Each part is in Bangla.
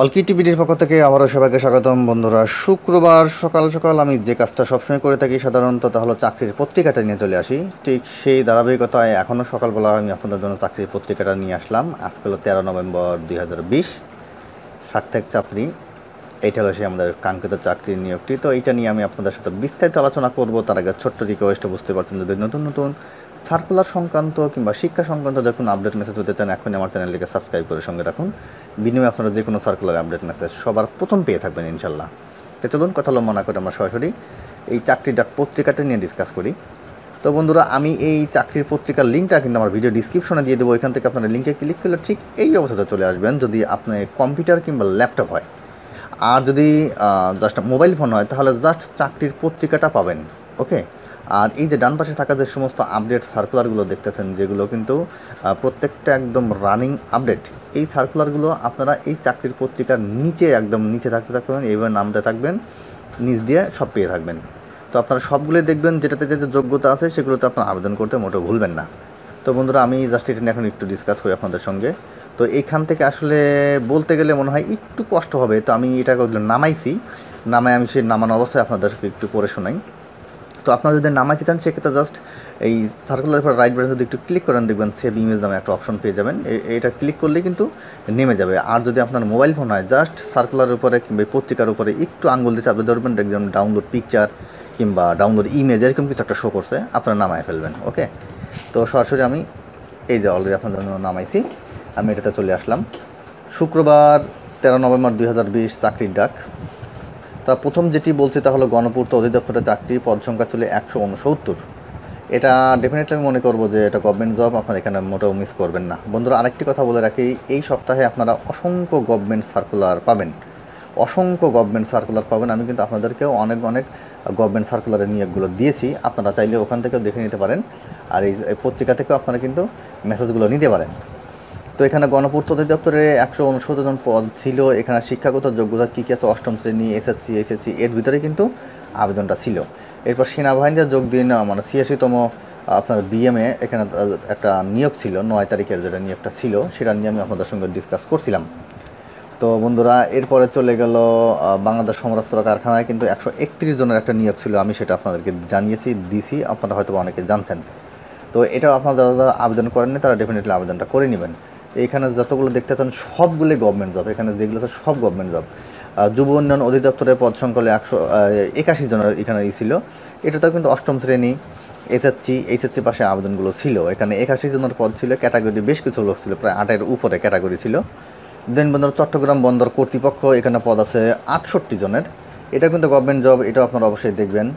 অলকি টিভির পক্ষ থেকে আবারও সবাইকে স্বাগতম বন্ধুরা। শুক্রবার সকাল সকাল আমি যে কাজটা সবসময় করে থাকি সাধারণত, তা হলো চাকরির পত্রিকাটা নিয়ে চলে আসি। ঠিক সেই ধারাবাহিকতায় এখনও সকালবেলা আমি আপনাদের জন্য চাকরির পত্রিকাটা নিয়ে আসলাম। আজকে হলো 13 নভেম্বর 2020। সার্থক চাকরি, এইটা হলো সেই আমাদের কাঙ্ক্ষিত চাকরির নিয়োগটি। তো এইটা নিয়ে আমি আপনাদের সাথে বিস্তারিত আলোচনা করব। তার আগে ছোট্ট রিকোয়েস্ট, বুঝতে পারছেন, যদি নতুন নতুন সার্কুলার সংক্রান্ত কিংবা শিক্ষা সংক্রান্ত যখন আপডেট মেসেজ পেতে চান, এখনই আমার চ্যানেলটিকে সাবস্ক্রাইব করে সঙ্গে রাখুন। বিনিময়ে আপনারা যে কোনো সার্কুলার আপডেট মেসেজ সবার প্রথম পেয়ে থাকবেন ইনশাল্লাহ। তো চলুন কথা লম্বা না করে আমরা সরাসরি এই চাকরির পত্রিকাটা নিয়ে ডিসকাস করি। তো বন্ধুরা, আমি এই চাকরির পত্রিকার লিঙ্কটা কিন্তু আমার ভিডিও ডিসক্রিপশনে দিয়ে দেবো। এখান থেকে আপনারা লিঙ্কে ক্লিক করলে ঠিক এই অবস্থাতে চলে আসবেন, যদি আপনার কম্পিউটার কিংবা ল্যাপটপ হয়। আর যদি জাস্ট মোবাইল ফোন হয় তাহলে জাস্ট চাকরির পত্রিকাটা পাবেন। ওকে। আর এই যে ডান পাশে থাকা যে সমস্ত আপডেট সার্কুলারগুলো দেখতেছেন, যেগুলো কিন্তু প্রত্যেকটা একদম রানিং আপডেট, এই সার্কুলারগুলো আপনারা এই চাকরির পত্রিকার নিচে একদম নিচে থাকতে থাকবেন, এইভাবে নামতে থাকবেন, নিচ দিয়ে সব পেয়ে থাকবেন। তো আপনারা সবগুলোই দেখবেন, যেটাতে যে যোগ্যতা আছে সেগুলোতে আপনারা আবেদন করতে মোটেও ভুলবেন না। তো বন্ধুরা, আমি জাস্ট এটা নিয়ে এখন একটু ডিসকাস করি আপনাদের সঙ্গে। তো এইখান থেকে আসলে বলতে গেলে মনে হয় একটু কষ্ট হবে, তো আমি এটাকে নামাইছি। নামায় আমি সেই নামানো অবস্থায় আপনাদেরকে একটু পড়ে শোনাই। তো আপনারা যদি নামাইতে চান সেক্ষেত্রে জাস্ট এই সার্কুলার পর রাইট বাটন যদি একটু ক্লিক করেন, দেখবেন সেভ ইমেজ নামে একটা অপশন পেয়ে যাবেন। এটা ক্লিক করলেই কিন্তু নেমে যাবে। আর যদি আপনার মোবাইল ফোন হয়, জাস্ট সার্কুলারের উপরে কিংবা পত্রিকার উপরে একটু আঙ্গুল দিয়ে চাপে ধরবেন, দেখবেন ডাউনলোড পিকচার কিংবা ডাউনলোড ইমেজ এরকম কিছু একটা শো করছে, আপনারা নামায় ফেলবেন। ওকে। তো সরাসরি আমি এই যে অলরেডি আপনাদের জন্য নামাইছি, আমি এটাতে চলে আসলাম। শুক্রবার 13 নভেম্বর 2020, চাকরির ডাক। তা প্রথম যেটি বলছি তা হলো গণপূর্ত অধিদপ্তরে চাকরি, পদ সংখ্যা ছিল 169। এটা ডেফিনেটলি আমি মনে করবো যে এটা গভর্নমেন্ট জব, আপনারা এখানে মোটেও মিস করবেন না। বন্ধুরা, আরেকটি কথা বলে রাখি, এই সপ্তাহে আপনারা অসংখ্য গভর্নমেন্ট সার্কুলার পাবেন, অসংখ্য গভর্নমেন্ট সার্কুলার পাবেন। আমি কিন্তু আপনাদেরকেও অনেক অনেক গভর্নমেন্ট সার্কুলারের নিয়োগগুলো দিয়েছি, আপনারা চাইলে ওখান থেকেও দেখে নিতে পারেন। আর এই পত্রিকা থেকেও আপনারা কিন্তু মেসেজগুলো নিতে পারেন। তো এখানে গণপূর্ত অধিদপ্তরে 169 জন পদ ছিল। এখানে শিক্ষাগত যোগ্যতা কী কী আছে, অষ্টম শ্রেণী, এসএসসি এর ভিতরে কিন্তু আবেদনটা ছিল। এরপর সেনাবাহিনীতে যোগ দিন, মানে 86তম আপনার বিএমএ, এখানে একটা নিয়োগ ছিল 9 তারিখের, যেটা নিয়োগটা ছিল সেটা নিয়ে আমি আপনাদের সঙ্গে ডিসকাস করছিলাম। তো বন্ধুরা, এরপরে চলে গেল বাংলাদেশ সমরাস্ত্র কারখানায়, কিন্তু 131 জনের একটা নিয়োগ ছিল, আমি সেটা আপনাদেরকে জানিয়েছি, দিছি, আপনারা হয়তো অনেকে জানছেন। তো এটাও আপনারা যারা আবেদন করেননি তারা ডেফিনেটলি আবেদনটা করে নেবেন। এইখানে যতগুলো দেখতে চান সবগুলোই গভর্নমেন্ট জব, এখানে যেগুলো আছে সব গভর্নমেন্ট জব। যুব উন্নয়ন অধিদপ্তরের পদ সংখ্যা 181 জনের এখানে ছিল। এটাতেও কিন্তু অষ্টম শ্রেণী, এইচএসসি পাশে আবেদনগুলো ছিল। এখানে 81 জনের পদ ছিল, ক্যাটাগরি বেশ কিছু লোক ছিল, প্রায় 8-এর উপরে ক্যাটাগরি ছিল। দেন বন্দর চট্টগ্রাম বন্দর কর্তৃপক্ষ, এখানে পদ আছে 68 জনের। এটা কিন্তু গভর্নমেন্ট জব, এটাও আপনারা অবশ্যই দেখবেন।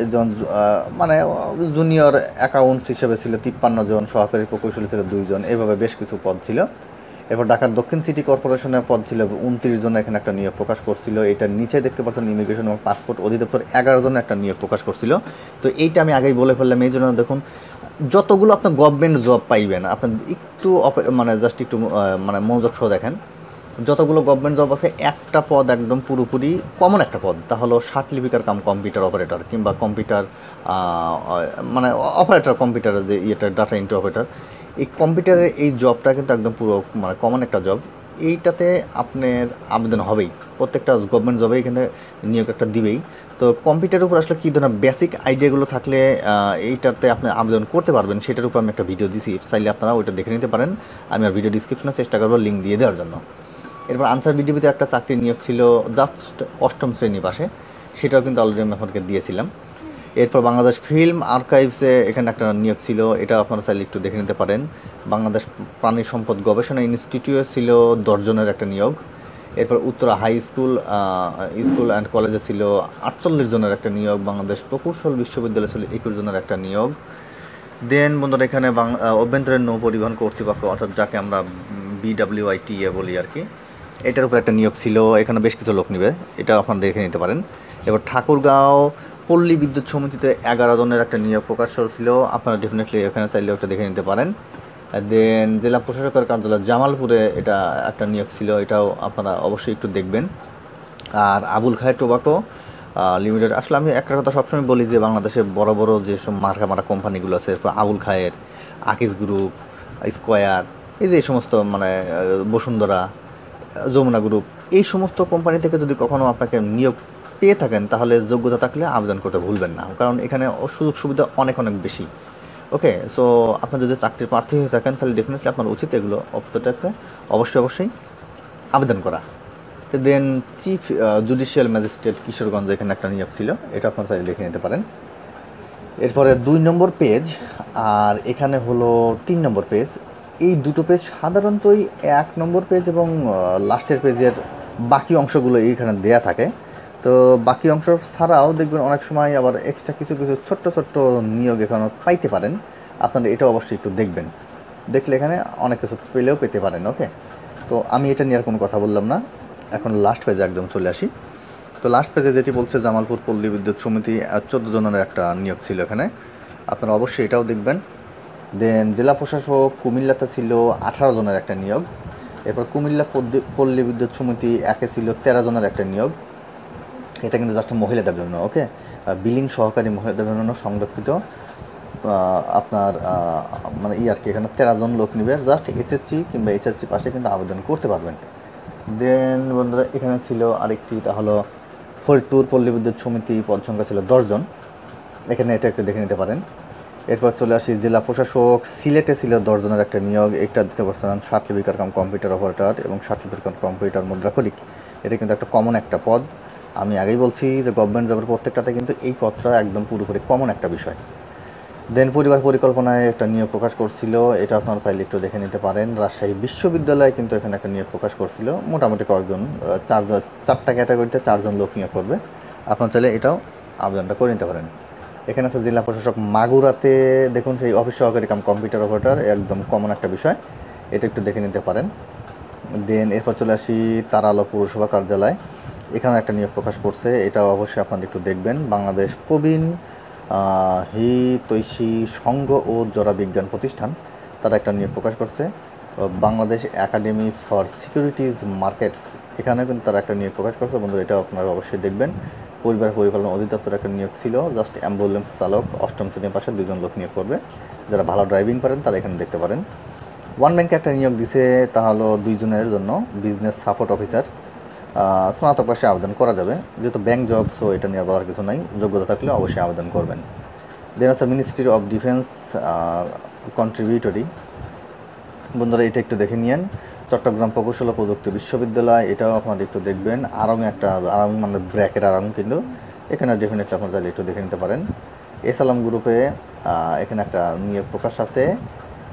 একজন মানে জুনিয়র অ্যাকাউন্টস হিসেবে ছিল 53 জন, সহকারী প্রকৌশলী ছিল 2 জন, এইভাবে বেশ কিছু পদ ছিল। এরপর ঢাকার দক্ষিণ সিটি কর্পোরেশনের পদ ছিল 29 জন, এখানে একটা নিয়োগ প্রকাশ করছিল। এটার নিচে দেখতে পাচ্ছেন ইমিগ্রেশন এবং পাসপোর্ট অধিদপ্তর 11 জনের একটা নিয়োগ প্রকাশ করছিল। তো এইটা আমি আগেই বলে ফেললাম, এই জন্য দেখুন যতগুলো আপনার গভর্নমেন্ট জব পাইবেন, আপনার একটু মানে জাস্ট একটু মানে মনোযোগ সহ দেখেন, যতগুলো গভর্নমেন্ট জব আছে একটা পদ একদম পুরোপুরি কমন একটা পদ, তা হলো সার্টিফিকার কাম কম্পিউটার অপারেটর কিংবা কম্পিউটার মানে অপারেটর, কম্পিউটারের যে ইয়েটা ডাটা এন্ট্রি অপারেটর। এই কম্পিউটারের এই জবটা কিন্তু একদম পুরো মানে কমন একটা জব। এইটাতে আপনার আবেদন হবেই, প্রত্যেকটা গভর্নমেন্ট জবে এখানে নিয়োগ একটা দিবেই। তো কম্পিউটারের উপর আসলে কী ধরনের বেসিক আইডিয়াগুলো থাকলে এইটাতে আপনি আবেদন করতে পারবেন, সেটার উপর আমি একটা ভিডিও দিছি, চাইলে আপনারা ওইটা দেখে নিতে পারেন। আমি আর ভিডিও ডিসক্রিপশনে চেষ্টা করবো লিঙ্ক দিয়ে দেওয়ার জন্য। এরপর আনসার বিডিবিতে একটা চাকরি নিয়োগ ছিল জাস্ট অষ্টম শ্রেণী পাশে, সেটাও কিন্তু অলরেডি আমি আপনাকে দিয়েছিলাম। এরপর বাংলাদেশ ফিল্ম আর্কাইভসে এখানে একটা নিয়োগ ছিল, এটা আপনারা চাইলে একটু দেখে নিতে পারেন। বাংলাদেশ প্রাণী সম্পদ গবেষণা ইনস্টিটিউটে ছিল 10 জনের একটা নিয়োগ। এরপর উত্তরা হাই স্কুল অ্যান্ড কলেজে ছিল 48 জনের একটা নিয়োগ। বাংলাদেশ প্রকৌশল বিশ্ববিদ্যালয় ছিল 21 জনের একটা নিয়োগ। দেন বন্ধুরা, এখানে অভ্যন্তরীণ নৌ পরিবহন কর্তৃপক্ষ, অর্থাৎ যাকে আমরা BWITA বলি আর কি, এটার উপর একটা নিয়োগ ছিল, এখানে বেশ কিছু লোক নেবে, এটা আপনারা দেখে নিতে পারেন। এবার ঠাকুরগাঁও পল্লী বিদ্যুৎ সমিতিতে 11 জনের একটা নিয়োগ প্রকাশ ছিল, আপনারা ডেফিনেটলি এখানে চাইলে একটা দেখে নিতে পারেন। দেন জেলা প্রশাসকের কার্যালয় জামালপুরে এটা একটা নিয়োগ ছিল, এটাও আপনারা অবশ্যই একটু দেখবেন। আর আবুল খায়ের টোবাকো লিমিটেড, আসলে আমি একটা কথা সবসময় বলি যে বাংলাদেশে বড় বড় যেসব মার্কা কোম্পানিগুলো আছে, এরপর আবুল খায়ের, আকিস গ্রুপ, স্কোয়ার, এই যে এই সমস্ত মানে বসুন্ধরা, যমুনা গ্রুপ, এই সমস্ত কোম্পানি থেকে যদি কখনও আপনাকে নিয়োগ পেয়ে থাকেন তাহলে যোগ্যতা থাকলে আবেদন করতে ভুলবেন না, কারণ এখানে সুযোগ সুবিধা অনেক অনেক বেশি। ওকে, সো আপনার যদি চাকরির প্রার্থী হয়ে থাকেন তাহলে ডেফিনেটলি আপনার উচিত এগুলো অবস্থাটাকে অবশ্যই আবেদন করা। দেন চিফ জুডিশিয়াল ম্যাজিস্ট্রেট কিশোরগঞ্জ, এখানে একটা নিয়োগ ছিল, এটা আপনারা চাইলে লিখে নিতে পারেন। এরপরে 2 নম্বর পেজ আর এখানে হলো 3 নম্বর পেজ। এই দুটো পেজ সাধারণতই 1 নম্বর পেজ এবং লাস্টের পেজের বাকি অংশগুলো এইখানে দেয়া থাকে। তো বাকি অংশ ছাড়াও দেখবেন অনেক সময় আবার এক্সট্রা কিছু ছোট্ট ছোট্ট নিয়োগ এখানে পাইতে পারেন। আপনারা এটা অবশ্যই একটু দেখবেন, দেখলে এখানে অনেক কিছু পেলেও পেতে পারেন। ওকে, তো আমি এটা নিয়ে আর কোনো কথা বললাম না, এখন লাস্ট পেজে একদম চলে আসি। তো লাস্ট পেজে যেটি বলছে জামালপুর পল্লী বিদ্যুৎ সমিতি 14 জনের একটা নিয়োগ ছিল এখানে, আপনারা অবশ্যই এটাও দেখবেন। দেন জেলা প্রশাসক কুমিল্লাতে ছিল 18 জনের একটা নিয়োগ। এরপর কুমিল্লা পল্লী বিদ্যুৎ সমিতি 1-এ ছিল 13 জনের একটা নিয়োগ, এটা কিন্তু জাস্ট মহিলাদের জন্য। ওকে, বিলিং সহকারী মহিলাদের জন্য সংরক্ষিত আপনার মানে আর কি, এখানে 13 জন লোক নেবে, জাস্ট এসএসসি কিংবা এইচএসসি পাশে কিন্তু আবেদন করতে পারবেন। দেন বন্ধুরা এখানে ছিল আরেকটি, তা হলো ফরিদপুর পল্লী বিদ্যুৎ সমিতি, পদ সংখ্যা ছিল 10 জন, এখানে এটা একটু দেখে নিতে পারেন। এরপর চলে আসি জেলা প্রশাসক সিলেটে ছিল 10 জনের একটা নিয়োগ, এটা দিতে পারছেন সার্টিফিকেট কাম কম্পিউটার অপারেটর এবং সার্টিফিকেট কাম কম্পিউটার মুদ্রাক্ষরিক, এটা কিন্তু একটা কমন একটা পদ। আমি আগেই বলছি যে গভর্নমেন্ট জবের প্রত্যেকটাতে কিন্তু এই পদটা একদম পুরোপুরি কমন একটা বিষয়। দেন পরিবার পরিকল্পনায় একটা নিয়োগ প্রকাশ করছিল, এটা আপনারা চাইলে একটু দেখে নিতে পারেন। রাজশাহী বিশ্ববিদ্যালয়ে কিন্তু এখানে একটা নিয়োগ প্রকাশ করছিল, মোটামুটি কয়েকজন, 4টা ক্যাটাগরিতে 4 জন লোক নিয়োগ করবে, আপনারা চাইলে এটাও আবেদনটা করে নিতে পারেন। এখানে আছে জেলা প্রশাসক মাগুরাতে, দেখুন সেই অফিস সহকারী কাম কম্পিউটার অপারেটর, একদম কমন একটা বিষয়, এটা একটু দেখে নিতে পারেন। দেন এরপর চলে আসি তারালো পৌরসভা কার্যালয়, এখানে একটা নিয়োগ প্রকাশ করছে, এটা অবশ্যই আপনারা একটু দেখবেন। বাংলাদেশ প্রবীণ হিতৈষী সংঘ ও জোড়া বিজ্ঞান প্রতিষ্ঠান, তারা একটা নিয়োগ প্রকাশ করছে। Bangladesh academy for securities markets, এখানে কিন্তু তারা একটা নিয়োগ প্রকাশ করছে। বন্ধুরা এটা আপনারা অবশ্যই দেখবেন। পরিবার পরিকল্পনা অধিদপ্তর একটা নিয়োগ ছিল, জাস্ট অ্যাম্বুলেন্স চালক 8ম শ্রেণীর পাশে 2 জন লোক নিয়োগ করবে, যারা ভালো ড্রাইভিং পারেন তারা এখানে দেখতে পারেন। ওয়ান ব্যাংকে একটা নিয়োগ দিছে, তা হলো 2 জনের জন্য বিজনেস সাপোর্ট অফিসার, স্নাতক পাশে আবেদন করা যাবে, যেহেতু ব্যাংক জব, সো এটা নিয়ে বলার কিছু নাই, যোগ্যতা থাকলে অবশ্যই আবেদন করবেন। দেন আছে মিনিস্ট্রি অফ ডিফেন্স কন্ট্রিবিউটরি, বন্ধুরা এটা একটু দেখে নিয়েন। চট্টগ্রাম প্রকৌশল ও প্রযুক্তি বিশ্ববিদ্যালয়, এটাও আপনারা একটু দেখবেন। আরং একটা আরং মানে ব্র্যাকের আরং, কিন্তু এখানে ডেফিনেটলি আপনারা চাইলে একটু দেখে নিতে পারেন। এসালাম গ্রুপে এখানে একটা নিয়োগ প্রকাশ আছে।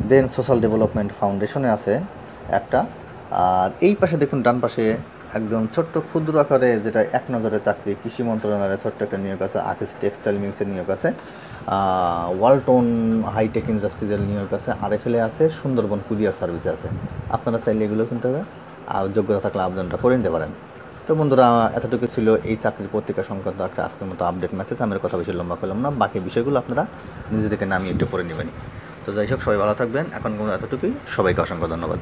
দেন সোশ্যাল ডেভেলপমেন্ট ফাউন্ডেশনে আছে একটা, আর এই পাশে দেখুন ডান পাশে একদম ছোট্ট ক্ষুদ্র আকারে যেটা 1 নজরে চাকরি, কৃষি মন্ত্রণালয়ের ছোট্ট একটা নিয়োগ আছে, আকিস টেক্সটাইল মিলসের নিয়োগ আছে, ওয়ালটন হাইটেক ইন্ডাস্ট্রিজের নিয়োগ আছে, আরএফএলে আছে, সুন্দরবন কুরিয়ার সার্ভিসে আছে। আপনারা চাইলে এগুলো কিন্তু যোগ্যতা থাকলে আবেদনটা করে নিতে পারেন। তো বন্ধুরা এতটুকু ছিল এই চাকরির পত্রিকা সংক্রান্ত একটা আজকের মতো আপডেট মেসেজ। আমার কথা বেশি লম্বা করলাম না, বাকি বিষয়গুলো আপনারা নিজেদেরকে নামিয়ে একটু পড়ে নেবেন। তো যাই হোক, সবাই ভালো থাকবেন, এখন এতটুকুই, সবাইকে অসংখ্য ধন্যবাদ।